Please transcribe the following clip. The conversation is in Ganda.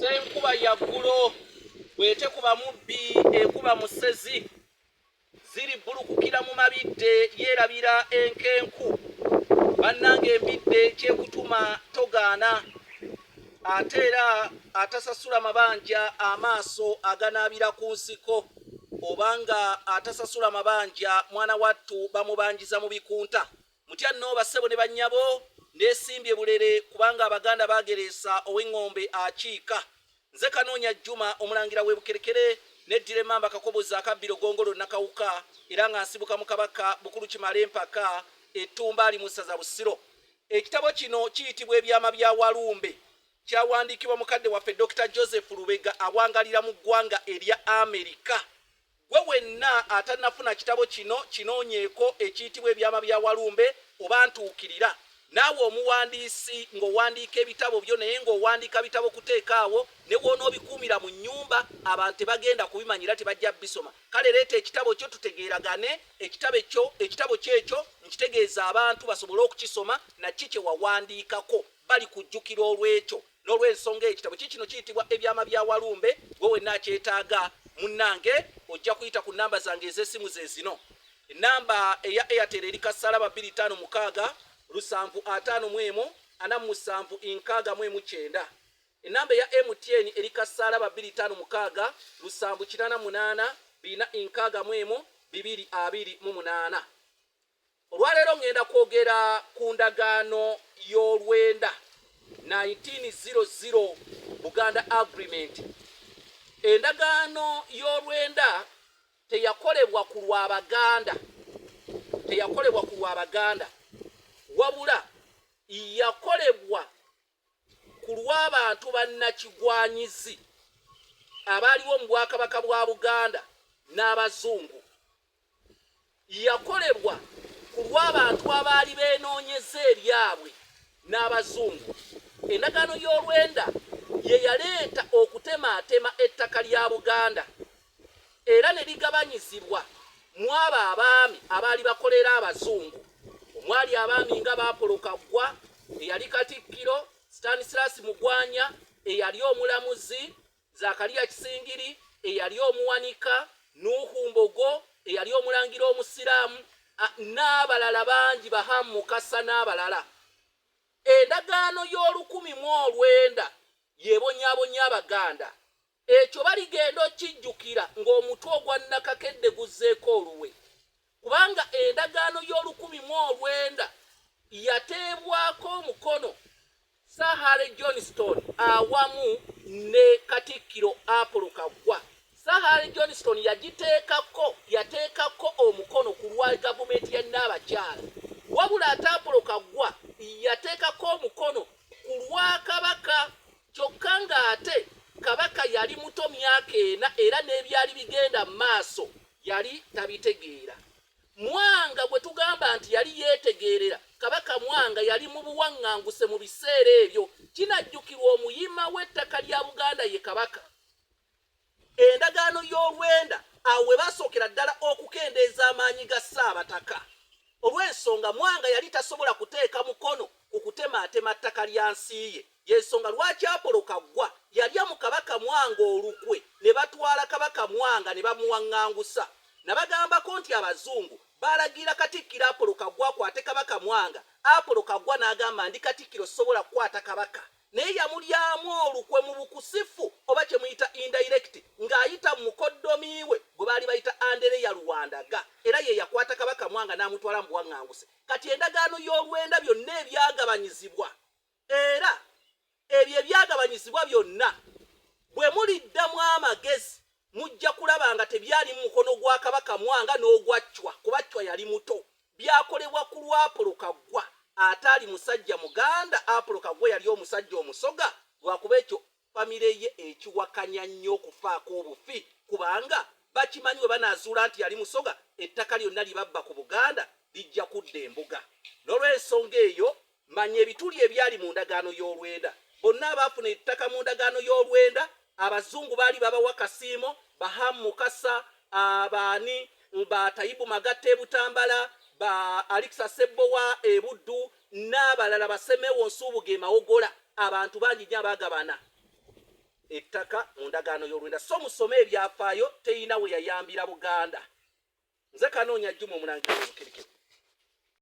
Senkuba ya ggulo bwete kuba mubbi ekuba musezi ziri bulukukira mu mabidde yerabira enkenku bannange embidde kyekutuma togaana ate era atasasula mabanja amaaso aganaabira ku nsiko obanga atasasula mabanja mwana wattu bamubanjiza mu bikunta mutya nno bassebo ne bannyabo nesimbye bulere kubanga abaganda bageresa ow'eng'ombe akiika nze Kanoonya Juma omulangira w'Ebukerekere neddira Mamba Kakobozi akabbiro gongolo nakawuka era nga nsibuka mu Kabaka Bukulu Kimale mpaka ettumba ali mu ssaza Busiro. Ekitabo kino kiyitibwa Ebyama bya Walumbe kyawandiikibwa mukadde waffe Dr. Joseph Lubega awangalira mu ggwanga erya Amerika. Gwe wenna atannafuna kitabo kino kinoonyeeko ekiyitibwa Ebyama bya Walumbe oba ntuukirira naawe omuwandiisi ng'owandiika ebitabo byo naye ng'owandiika bitabo kuteekaawo ne w'onoobikuumira mu nnyumba abantu tebagenda kubimanyira tebajja bisoma. Kale leeta ekitabo kyo tutegeeragane ekitabo kyekyo nkitegeeza abantu basobole okukisoma nakki kye wawandiikako bali kujjukira olw'ekyo n'olw'ensonga ekitabo kino kiyitibwa Ebyama bya Walumbe. Gwe wenna akyetaaga munnange ojja kuyita ku nnamba zange ez'essimu ze zino. Ennamba eya Airtel eri kassalaba 256 751 4769. Ennamba ya MTN eri kassalaba 256 788 228. Olwaleero ngenda kwogera ku ndagaano y'olwenda 1900 Buganda Agreement. Endagaano y'olwenda teyakolebwa ku lw'Abaganda wabula yakolebwa ku lw'abantu bannakigwanyizi abaaliwo mu Bwakabaka bwa Buganda n'Abazungu. Yakolebwa ku lw'abantu abaali beenoonyeza ebyabwe n'Abazungu. Endagaano y'olwenda ye yaleeta okutemaatema ettaka lya Buganda era ne ligabanyizibwa mu abo abaami abaali bakolera Abazungu. Omwali abaami nga Apollo Kaggwa eyali Katikkiro, Stanislas Mugwanya eyali omulamuzi, Zakariya Kisingiri eyali omuwanika, Nuhu Mbogo eyali omulangira omusiraamu n'abalala bangi, Bahamu Mukasa n'abalala. Endagaano y'Olukumi yebonyaabonya Abaganda. Ekyo baligenda okijjukira ng'omutwe ogwa Nakakedde guzzeeko oluwe kubanga endagaano y'Olukumi yateebwako omukono Sahale Johnston awamu ne Katikkiro Apollo Kaggwa. Sahale Johnston yateekako omukono ku lwa gavumenti ya Nnaabakyala wabula ate Apollo Kaggwa yateekako omukono ku lwa Kabaka kyokka ng'ate Kabaka yali muto myaka 4 era n'ebyali bigenda mu maaso yali tabitegeera. Mwanga gwe tugamba nti yali yeetegeerera, Kabaka Mwanga yali mu buwaŋŋanguse mu biseera ebyo. Kinajjukirwa omuyima w'ettaka lya Buganda ye Kabaka. Endagaano y'olwenda awo we basookera ddala okukendeeza amaanyi ga Ssaabataka. Olw'ensonga Mwanga yali tasobola kuteeka mukono ku kutemaatema ttaka lya nsi ye. Y'ensonga lwaki Apollo Kaggwa yalya mu Kabaka Mwanga olukwe ne batwala Kabaka Mwanga ne bamuwaŋŋangusa. Nabagambako nti Abazungu balagira Katikkiro Apollo Kaggwa akwate Kabaka Mwanga. Apollo Kaggwa n'agamba ndi Katikkiro sobola kukwata Kabaka, naye yamulyamu olukwe mu bukusifu oba kye muyita indirect ng'ayita mu mukoddomi we gwe baali bayita Andereya Luwandaga era ye yakwata Kabaka Mwanga n'amutwala mu buwaŋŋanguse. Kati endagaano y'olwenda byonna ebyagabanyizibwa era ebyo ebyagabanyizibwa byonna bwe muliddamu amagezi mujja kulaba nga tebyali mu mukono gwa Kabaka Mwanga n'ogwa Chwa kuba Chwa yali muto. Byakolebwa ku lwa Apollo Kaggwa ataali musajja Muganda. Apollo Kaggwa yali omusajja omusoga lwakuba ekyo famire ye ekiwakanya nnyo okufaako obufi kubanga bakimanyi we banaazuula nti yali musoga ettaka lyonna libabba ku Buganda lijja kudda embuga. N'olw'ensonga eyo manya ebituli ebyali mu ndagaano y'olwenda. Bonna abaafuna ettaka mu ndagaano y'olwenda Abazungu baali babawa Kasiimo, Bahamu Mukasa, abaani ba Tayibu Magatte e Butambala, ba Alikisa Sebowa e Buddu n'abalala Basemewo Nsubuge Mawogola. Abantu bangi nnyo abaagabana. ettaka mu ndagaano y'olwenda. So musome ebyafaayo, teyina we yayambira Buganda. Nze Kanoonya Juma Omulangira Obukirikiri.